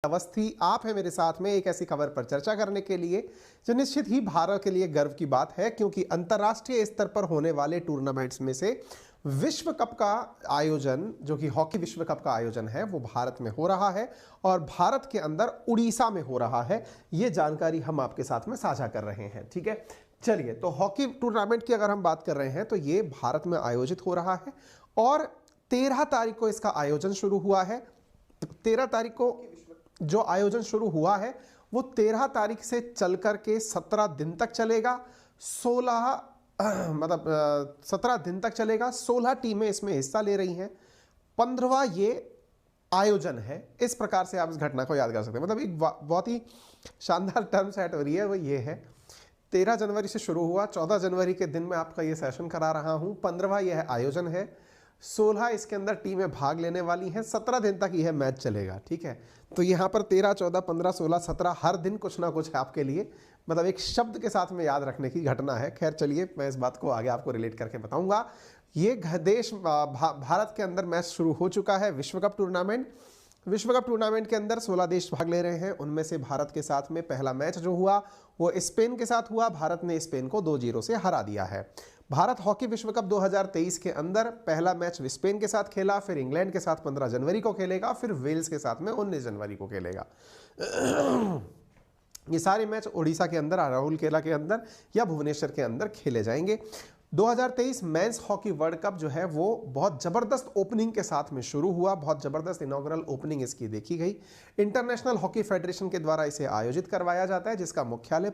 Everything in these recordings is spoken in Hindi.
अवस्थी आप हैं मेरे साथ में एक ऐसी खबर पर चर्चा करने के लिए जो निश्चित ही भारत के लिए गर्व की बात है, क्योंकि अंतर्राष्ट्रीय स्तर पर होने वाले टूर्नामेंट्स में से विश्व कप का आयोजन, जो कि हॉकी विश्व कप का आयोजन है, वो भारत में हो रहा है और भारत के अंदर उड़ीसा में हो रहा है। ये जानकारी हम आपके साथ में साझा कर रहे हैं। ठीक है, चलिए, तो हॉकी टूर्नामेंट की अगर हम बात कर रहे हैं तो ये भारत में आयोजित हो रहा है और 13 तारीख को इसका आयोजन शुरू हुआ है। 13 तारीख को जो आयोजन शुरू हुआ है वो 13 तारीख से चल कर के 17 दिन तक चलेगा। 17 दिन तक चलेगा। 16 टीमें इसमें हिस्सा ले रही हैं। 15वां ये आयोजन है। इस प्रकार से आप इस घटना को याद कर सकते हैं। मतलब एक बहुत ही शानदार टर्म सेट हो रही है, वो ये है 13 जनवरी से शुरू हुआ, 14 जनवरी के दिन मैं आपका ये सेशन करा रहा हूं। 15वां यह आयोजन है। 16 इसके अंदर टीमें भाग लेने वाली हैं। 17 दिन तक यह मैच चलेगा। ठीक है, तो यहाँ पर 13, 14, 15, 16, 17 हर दिन कुछ ना कुछ है आपके लिए, मतलब एक शब्द के साथ में याद रखने की घटना है। खैर चलिए, मैं इस बात को आगे आपको रिलेट करके बताऊंगा। ये देश भारत के अंदर मैच शुरू हो चुका है। विश्व कप टूर्नामेंट के अंदर 16 देश भाग ले रहे हैं। उनमें से भारत के साथ में पहला मैच जो हुआ वो स्पेन के साथ हुआ। भारत ने स्पेन को 2-0 से हरा दिया है। भारत हॉकी विश्व कप 2023 के अंदर पहला मैच स्पेन के साथ खेला, फिर इंग्लैंड के साथ 15 जनवरी को खेलेगा, फिर वेल्स के साथ में 19 जनवरी को खेलेगा। ये सारे मैच उड़ीसा के अंदर, राउरकेला के अंदर या भुवनेश्वर के अंदर खेले जाएंगे। 2023 मेंस हॉकी वर्ल्ड कप जो है वो बहुत ज़बरदस्त ओपनिंग के साथ में शुरू हुआ। बहुत ज़बरदस्त इनॉग्रल ओपनिंग इसकी देखी गई। इंटरनेशनल हॉकी फेडरेशन के द्वारा इसे आयोजित करवाया जाता है, जिसका मुख्यालय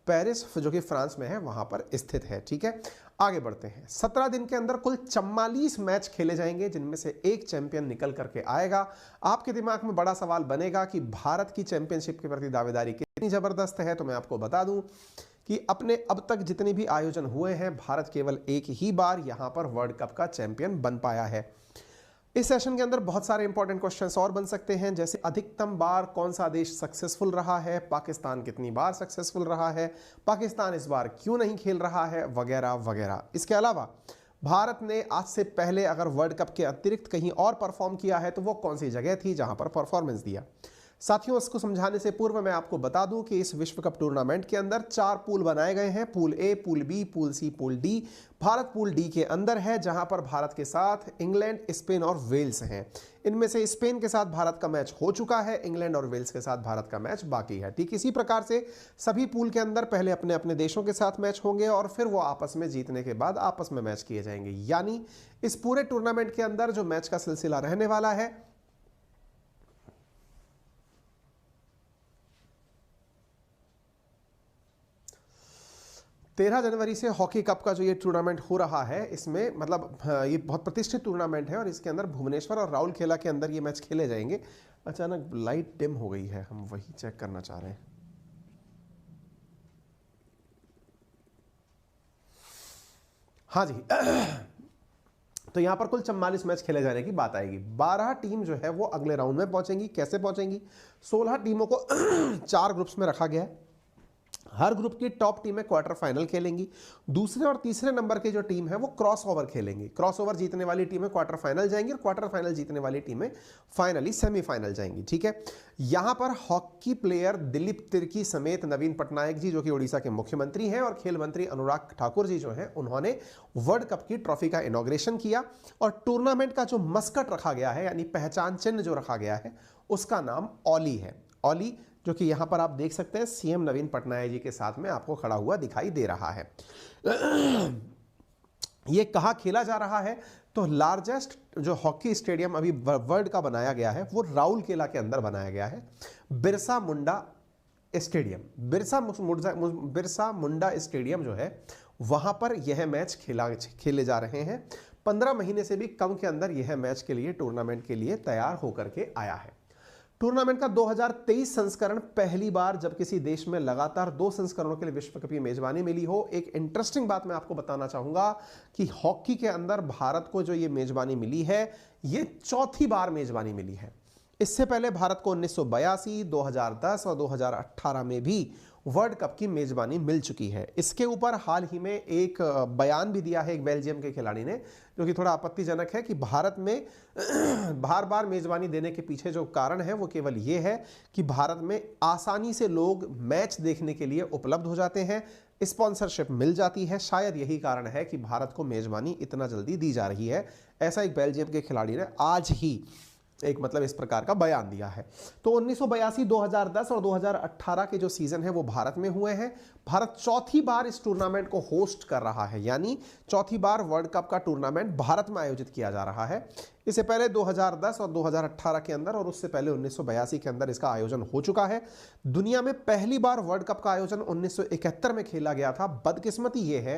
पेरिस जो कि फ्रांस में है, वहां पर स्थित है। ठीक है, आगे बढ़ते हैं। 17 दिन के अंदर कुल 44 मैच खेले जाएंगे, जिनमें से एक चैंपियन निकल करके आएगा। आपके दिमाग में बड़ा सवाल बनेगा कि भारत की चैंपियनशिप के प्रति दावेदारी कितनी ज़बरदस्त है। तो मैं आपको बता दूं कि अपने अब तक जितने भी आयोजन हुए हैं, भारत केवल एक ही बार यहां पर वर्ल्ड कप का चैंपियन बन पाया है। इस सेशन के अंदर बहुत सारे इंपॉर्टेंट क्वेश्चंस और बन सकते हैं, जैसे अधिकतम बार कौन सा देश सक्सेसफुल रहा है, पाकिस्तान कितनी बार सक्सेसफुल रहा है, पाकिस्तान इस बार क्यों नहीं खेल रहा है, वगैरह वगैरह। इसके अलावा भारत ने आज से पहले अगर वर्ल्ड कप के अतिरिक्त कहीं और परफॉर्म किया है तो वो कौन सी जगह थी जहां पर परफॉर्मेंस दिया। साथियों, इसको समझाने से पूर्व मैं आपको बता दूं कि इस विश्व कप टूर्नामेंट के अंदर 4 पूल बनाए गए हैं। Pool A, pool B, pool C, pool D. Bharat pool D के अंदर है, जहां पर भारत के साथ इंग्लैंड, स्पेन और वेल्स हैं। इनमें से स्पेन के साथ भारत का मैच हो चुका है, इंग्लैंड और वेल्स के साथ भारत का मैच बाकी है। ठीक इसी प्रकार से सभी पूल के अंदर पहले अपने अपने देशों के साथ मैच होंगे और फिर वो आपस में जीतने के बाद आपस में मैच किए जाएंगे। यानी इस पूरे टूर्नामेंट के अंदर जो मैच का सिलसिला रहने वाला है, 13 जनवरी से हॉकी कप का जो ये टूर्नामेंट हो रहा है, इसमें मतलब ये बहुत प्रतिष्ठित टूर्नामेंट है और इसके अंदर भुवनेश्वर और राउरकेला के अंदर ये मैच खेले जाएंगे। अचानक लाइट डिम हो गई है, हम वही चेक करना चाह रहे हैं। हाँ जी, तो यहां पर कुल 44 मैच खेले जाने की बात आएगी। 12 टीम जो है वो अगले राउंड में पहुंचेंगी। कैसे पहुंचेंगी? 16 टीमों को 4 ग्रुप्स में रखा गया है। हर ग्रुप की टॉप टीमें क्वार्टर फाइनल खेलेंगी। दूसरे और तीसरे नंबर की जो टीम है वो क्रॉस ओवर खेलेंगी। क्रॉस ओवर जीतने वाली टीमें क्वार्टर फाइनल जाएंगी और क्वार्टर फाइनल जीतने वाली टीमें फाइनली सेमीफाइनल जाएंगी। ठीक है, यहां पर हॉकी प्लेयर दिलीप तिर्की समेत नवीन पटनायक जी, जो कि उड़ीसा के मुख्यमंत्री हैं, और खेल मंत्री अनुराग ठाकुर जी जो हैं, उन्होंने वर्ल्ड कप की ट्रॉफी का इनॉग्रेशन किया। और टूर्नामेंट का जो मस्कट रखा गया है, यानी पहचान चिन्ह जो रखा गया है, उसका नाम ऑली है। ऑली, जो कि यहां पर आप देख सकते हैं सीएम नवीन पटनायक जी के साथ में आपको खड़ा हुआ दिखाई दे रहा है। यह कहां खेला जा रहा है? तो लार्जेस्ट जो हॉकी स्टेडियम अभी वर्ल्ड का बनाया गया है वो राउरकेला के अंदर बनाया गया है, बिरसा मुंडा स्टेडियम। बिरसा मुंडा स्टेडियम जो है वहां पर यह मैच खेले जा रहे हैं। 15 महीने से भी कम के अंदर यह मैच के लिए, टूर्नामेंट के लिए तैयार होकर के आया है। टूर्नामेंट का 2023 संस्करण पहली बार जब किसी देश में लगातार 2 संस्करणों के लिए विश्व कप की मेजबानी मिली हो। एक इंटरेस्टिंग बात मैं आपको बताना चाहूंगा कि हॉकी के अंदर भारत को जो ये मेजबानी मिली है, ये 4थी बार मेजबानी मिली है। इससे पहले भारत को 1982, 2010 और 2018 में भी वर्ल्ड कप की मेजबानी मिल चुकी है। इसके ऊपर हाल ही में एक बयान भी दिया है एक बेल्जियम के खिलाड़ी ने, जो कि थोड़ा आपत्तिजनक है कि भारत में बार बार मेजबानी देने के पीछे जो कारण है वो केवल ये है कि भारत में आसानी से लोग मैच देखने के लिए उपलब्ध हो जाते हैं, स्पॉन्सरशिप मिल जाती है, शायद यही कारण है कि भारत को मेजबानी इतना जल्दी दी जा रही है। ऐसा एक बेल्जियम के खिलाड़ी ने आज ही एक मतलब इस प्रकार का बयान दिया है। तो 1982, 2010 और 2018 के जो सीजन है वो भारत में हुए हैं। भारत चौथी बार इस टूर्नामेंट को होस्ट कर रहा है, यानी चौथी बार वर्ल्ड कप का टूर्नामेंट भारत में आयोजित किया जा रहा है। इससे पहले 2010 और 2018 के अंदर और उससे पहले 1982 के अंदर इसका आयोजन हो चुका है। दुनिया में पहली बार वर्ल्ड कप का आयोजन 1971 में खेला गया था। बदकिस्मती ये है,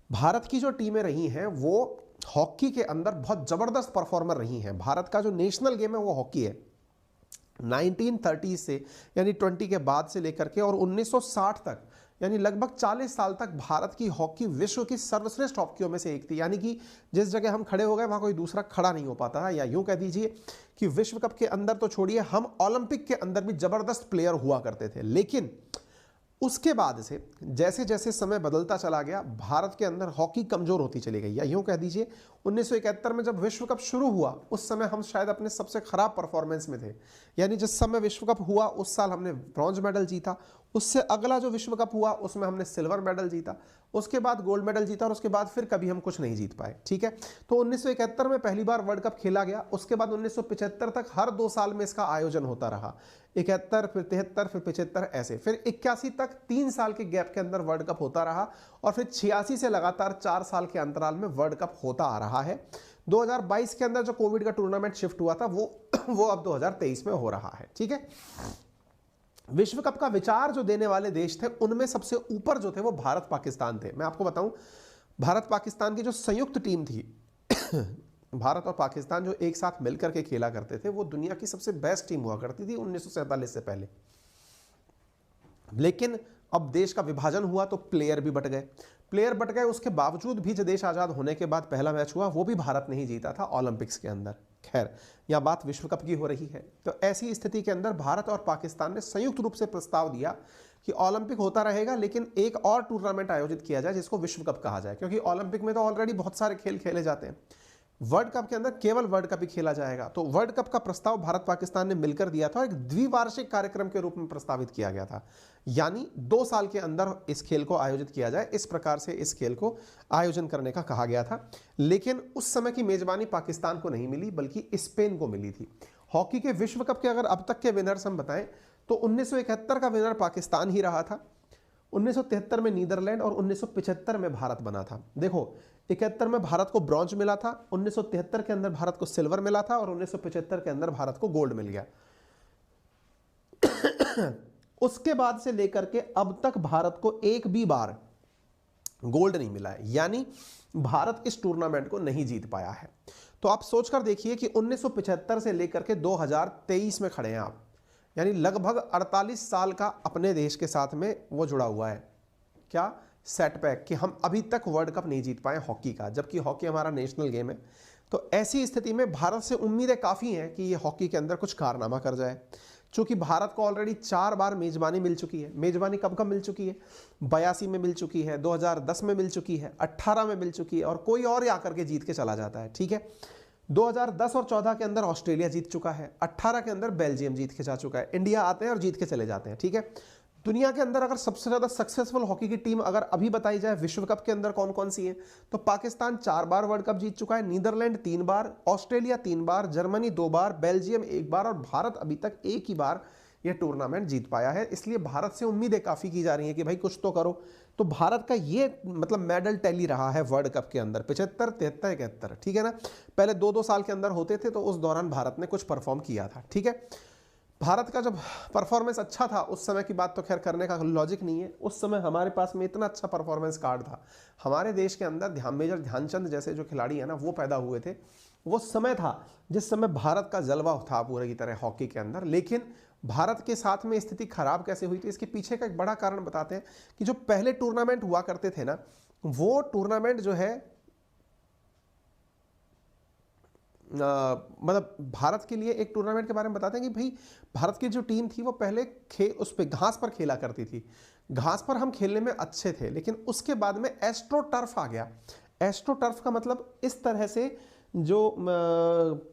भारत की जो टीमें रही हैं वो हॉकी के अंदर बहुत जबरदस्त परफॉर्मर रही हैं। भारत का जो नेशनल गेम है वो हॉकी है। 1930 से यानी 20 के बाद से लेकर के और 1960 तक यानी लगभग 40 साल तक भारत की हॉकी विश्व की सर्वश्रेष्ठ हॉकियों में से एक थी। यानी कि जिस जगह हम खड़े हो गए वहां कोई दूसरा खड़ा नहीं हो पाता है, या यूं कह दीजिए कि विश्व कप के अंदर तो छोड़िए, हम ओलंपिक के अंदर भी जबरदस्त प्लेयर हुआ करते थे। लेकिन उसके बाद से जैसे जैसे समय बदलता चला गया, भारत के अंदर हॉकी कमजोर होती चली गई, या यूं कह दीजिए 1971 में जब विश्व कप शुरू हुआ उस समय हम शायद अपने सबसे खराब परफॉर्मेंस में थे। यानी जिस समय विश्व कप हुआ उस साल हमने ब्रॉन्ज मेडल जीता, उससे अगला जो विश्व कप हुआ उसमें हमने सिल्वर मेडल जीता, उसके बाद गोल्ड मेडल जीता और उसके बाद फिर कभी हम कुछ नहीं जीत पाए। ठीक है, तो 1971 में पहली बार वर्ल्ड कप खेला गया। उसके बाद 1975 तक हर 2 साल में इसका आयोजन होता रहा। 71, फिर 73, फिर 75, ऐसे फिर 81 तक 3 साल के गैप के अंदर वर्ल्ड कप होता रहा और फिर 86 से लगातार 4 साल के अंतराल में वर्ल्ड कप होता आ रहा है। 2022 के अंदर जो कोविड का टूर्नामेंट शिफ्ट हुआ था वो अब 2023 में हो रहा है। ठीक है, विश्व कप का विचार जो देने वाले देश थे उनमें सबसे ऊपर जो थे वो भारत पाकिस्तान थे। मैं आपको बताऊं, भारत पाकिस्तान की जो संयुक्त टीम थी भारत और पाकिस्तान जो एक साथ मिलकर के खेला करते थे वो दुनिया की सबसे बेस्ट टीम हुआ करती थी 1947 से पहले। लेकिन अब देश का विभाजन हुआ तो प्लेयर बट गए। उसके बावजूद भी जो देश आजाद होने के बाद पहला मैच हुआ वो भी भारत ने ही जीता था ओलंपिक्स के अंदर। खैर, यह बात विश्व कप की हो रही है। तो ऐसी स्थिति के अंदर भारत और पाकिस्तान ने संयुक्त रूप से प्रस्ताव दिया कि ओलंपिक होता रहेगा लेकिन एक और टूर्नामेंट आयोजित किया जाए जिसको विश्व कप कहा जाए, क्योंकि ओलंपिक में तो ऑलरेडी बहुत सारे खेल खेले जाते हैं, वर्ल्ड कप के अंदर केवल वर्ल्ड कप ही खेला जाएगा। तो वर्ल्ड कप का प्रस्ताव भारत पाकिस्तान ने मिलकर दिया था, एक द्विवार्षिक कार्यक्रम के रूप में प्रस्तावित किया गया था, यानी 2 साल के अंदर इस खेल को आयोजित किया जाए, इस प्रकार से इस खेल को आयोजन करने का कहा गया था। लेकिन उस समय की मेजबानी पाकिस्तान को नहीं मिली बल्कि स्पेन को मिली थी। हॉकी के विश्व कप के अगर अब तक के विनर्स हम बताएं तो 1971 का विनर पाकिस्तान ही रहा था, 1973 में नीदरलैंड और 1975 में भारत बना था। देखो, 71 में भारत को ब्रॉन्ज मिला था, 1973 के अंदर भारत को सिल्वर मिला था और 1975 के अंदर भारत को गोल्ड मिल गया। उसके बाद से लेकर के अब तक भारत को एक भी बार गोल्ड नहीं मिला है, यानी भारत इस टूर्नामेंट को नहीं जीत पाया है। तो आप सोचकर देखिए कि 1975 से लेकर के 2023 में खड़े हैं आप, यानी लगभग 48 साल का अपने देश के साथ में वो जुड़ा हुआ है। क्या सेटबैक कि हम अभी तक वर्ल्ड कप नहीं जीत पाए हॉकी का, जबकि हॉकी हमारा नेशनल गेम है। तो ऐसी स्थिति में भारत से उम्मीदें काफ़ी हैं कि ये हॉकी के अंदर कुछ कारनामा कर जाए। चूंकि भारत को ऑलरेडी 4 बार मेजबानी मिल चुकी है। मेजबानी कब कब मिल चुकी है? 82 में मिल चुकी है, 2010 में मिल चुकी है, 18 में मिल चुकी है और कोई और आकर के जीत के चला जाता है। ठीक है, 2010 और 14 के अंदर ऑस्ट्रेलिया जीत चुका है, 18 के अंदर बेल्जियम जीत के जा चुका है, इंडिया आते हैं और जीत के चले जाते हैं। ठीक है, दुनिया के अंदर अगर सबसे ज्यादा सक्सेसफुल हॉकी की टीम अगर अभी बताई जाए विश्व कप के अंदर कौन कौन सी है, तो पाकिस्तान 4 बार वर्ल्ड कप जीत चुका है, नीदरलैंड 3 बार, ऑस्ट्रेलिया 3 बार, जर्मनी 2 बार, बेल्जियम 1 बार और भारत अभी तक एक ही बार यह टूर्नामेंट जीत पाया है। इसलिए भारत से उम्मीदें काफी की जा रही हैं कि भाई कुछ तो करो। तो भारत का ये मतलब मेडल टैली रहा है वर्ल्ड कप के अंदर 75, 73, 71। ठीक है ना, पहले 2-2 साल के अंदर होते थे तो उस दौरान भारत ने कुछ परफॉर्म किया था। ठीक है, भारत का जब परफॉर्मेंस अच्छा था उस समय की बात तो खैर करने का लॉजिक नहीं है। उस समय हमारे पास में इतना अच्छा परफॉर्मेंस कार्ड था, हमारे देश के अंदर मेजर ध्यानचंद जैसे जो खिलाड़ी है ना वो पैदा हुए थे। वो समय था जिस समय भारत का जलवा था पूरे की तरह हॉकी के अंदर। लेकिन भारत के साथ में स्थिति खराब कैसे हुई थी, इसके पीछे का एक बड़ा कारण बताते हैं कि जो पहले टूर्नामेंट हुआ करते थे ना, वो टूर्नामेंट जो है मतलब भारत के लिए एक टूर्नामेंट के बारे में बताते हैं कि भाई भारत की जो टीम थी वो पहले उस पे घास पर खेला करती थी, घास पर हम खेलने में अच्छे थे, लेकिन उसके बाद में एस्ट्रो टर्फ आ गया। एस्ट्रो टर्फ का मतलब इस तरह से जो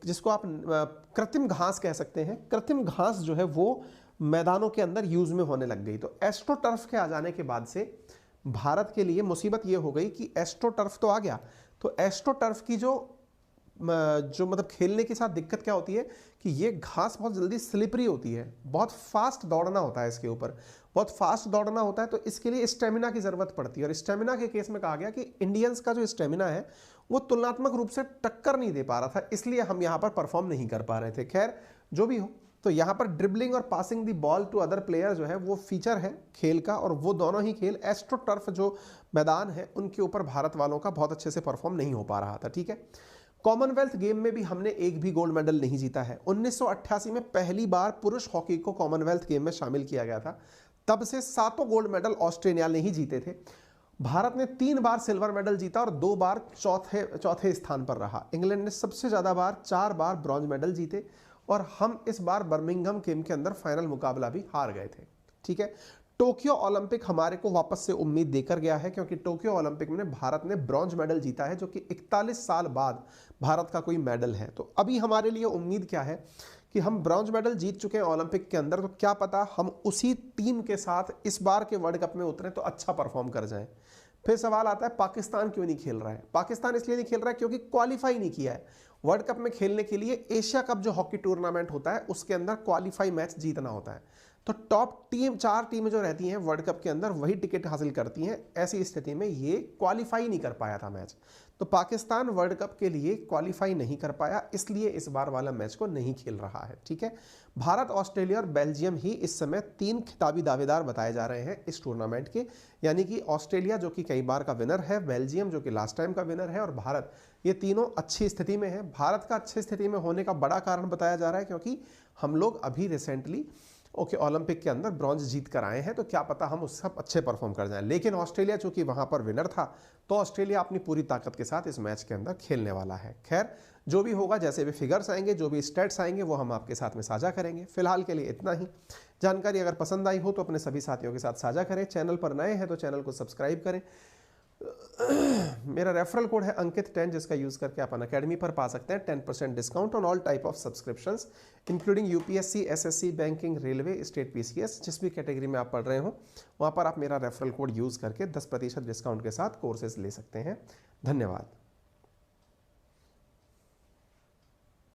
जिसको आप कृत्रिम घास कह सकते हैं, कृत्रिम घास जो है वो मैदानों के अंदर यूज में होने लग गई। तो एस्ट्रो टर्फ के आ जाने के बाद से भारत के लिए मुसीबत ये हो गई कि एस्ट्रो टर्फ तो आ गया, तो एस्ट्रो टर्फ की जो मतलब खेलने के साथ दिक्कत क्या होती है कि ये घास बहुत जल्दी स्लिपरी होती है, बहुत फास्ट दौड़ना होता है इसके ऊपर, बहुत फास्ट दौड़ना होता है, तो इसके लिए स्टेमिना की ज़रूरत पड़ती है। और स्टेमिना के केस में कहा गया कि इंडियंस का जो स्टेमिना है वो तुलनात्मक रूप से टक्कर नहीं दे पा रहा था, इसलिए हम यहाँ पर परफॉर्म नहीं कर पा रहे थे। खैर जो भी हो, तो यहाँ पर ड्रिबलिंग और passing the ball to other player जो है वो फीचर है खेल का, और वो दोनों ही खेल एस्ट्रो टर्फ जो मैदान है उनके ऊपर भारत वालों का बहुत अच्छे से परफॉर्म नहीं हो पा रहा था। ठीक है, कॉमनवेल्थ गेम में भी हमने एक भी गोल्ड मेडल नहीं जीता है। 1988 में पहली बार पुरुष हॉकी को कॉमनवेल्थ गेम में शामिल किया गया था, तब से 7 गोल्ड मेडल ऑस्ट्रेलिया ने ही जीते थे। भारत ने 3 बार सिल्वर मेडल जीता और 2 बार चौथे स्थान पर रहा। इंग्लैंड ने सबसे ज्यादा बार 4 बार ब्रॉन्ज मेडल जीते, और हम इस बार बर्मिंघम गेम के अंदर फाइनल मुकाबला भी हार गए थे। ठीक है, टोक्यो ओलंपिक हमारे को वापस से उम्मीद देकर गया है, क्योंकि टोक्यो ओलंपिक में भारत ने ब्रॉन्ज मेडल जीता है, जो कि 41 साल बाद भारत का कोई मेडल है। तो अभी हमारे लिए उम्मीद क्या है कि हम ब्रॉन्ज मेडल जीत चुके हैं ओलंपिक के अंदर, तो क्या पता हम उसी टीम के साथ इस बार के वर्ल्ड कप में उतरे तो अच्छा परफॉर्म कर जाएं। फिर सवाल आता है पाकिस्तान क्यों नहीं खेल रहा है। पाकिस्तान इसलिए नहीं खेल रहा है क्योंकि क्वालिफाई नहीं किया है वर्ल्ड कप में खेलने के लिए। एशिया कप जो हॉकी टूर्नामेंट होता है उसके अंदर क्वालिफाई मैच जीतना होता है, तो टॉप टीम 4 टीमें जो रहती हैं वर्ल्ड कप के अंदर वही टिकट हासिल करती हैं। ऐसी स्थिति में ये क्वालिफाई नहीं कर पाया था मैच, तो पाकिस्तान वर्ल्ड कप के लिए क्वालिफाई नहीं कर पाया, इसलिए इस बार वाला मैच को नहीं खेल रहा है। ठीक है, भारत, ऑस्ट्रेलिया और बेल्जियम ही इस समय 3 खिताबी दावेदार बताए जा रहे हैं इस टूर्नामेंट के, यानी कि ऑस्ट्रेलिया जो कि कई बार का विनर है, बेल्जियम जो कि लास्ट टाइम का विनर है, और भारत, ये तीनों अच्छी स्थिति में है। भारत का अच्छी स्थिति में होने का बड़ा कारण बताया जा रहा है क्योंकि हम लोग अभी रिसेंटली ओलंपिक के अंदर ब्रॉन्ज जीत कर आए हैं, तो क्या पता हम उससे अच्छे परफॉर्म कर जाएं। लेकिन ऑस्ट्रेलिया चूंकि वहां पर विनर था, तो ऑस्ट्रेलिया अपनी पूरी ताकत के साथ इस मैच के अंदर खेलने वाला है। खैर जो भी होगा, जैसे भी फिगर्स आएंगे, जो भी स्टेट्स आएंगे, वो हम आपके साथ में साझा करेंगे। फिलहाल के लिए इतना ही। जानकारी अगर पसंद आई हो तो अपने सभी साथियों के साथ साझा करें। चैनल पर नए हैं तो चैनल को सब्सक्राइब करें। मेरा रेफरल कोड है अंकित10, जिसका यूज करके आप अनअकैडमी पर पा सकते हैं 10% discount on all type of subscriptions including UPSC, SSC, banking, railway, state PCS. जिस भी कैटेगरी में आप पढ़ रहे हो वहां पर आप मेरा रेफरल कोड यूज करके 10% डिस्काउंट के साथ कोर्सेज ले सकते हैं। धन्यवाद।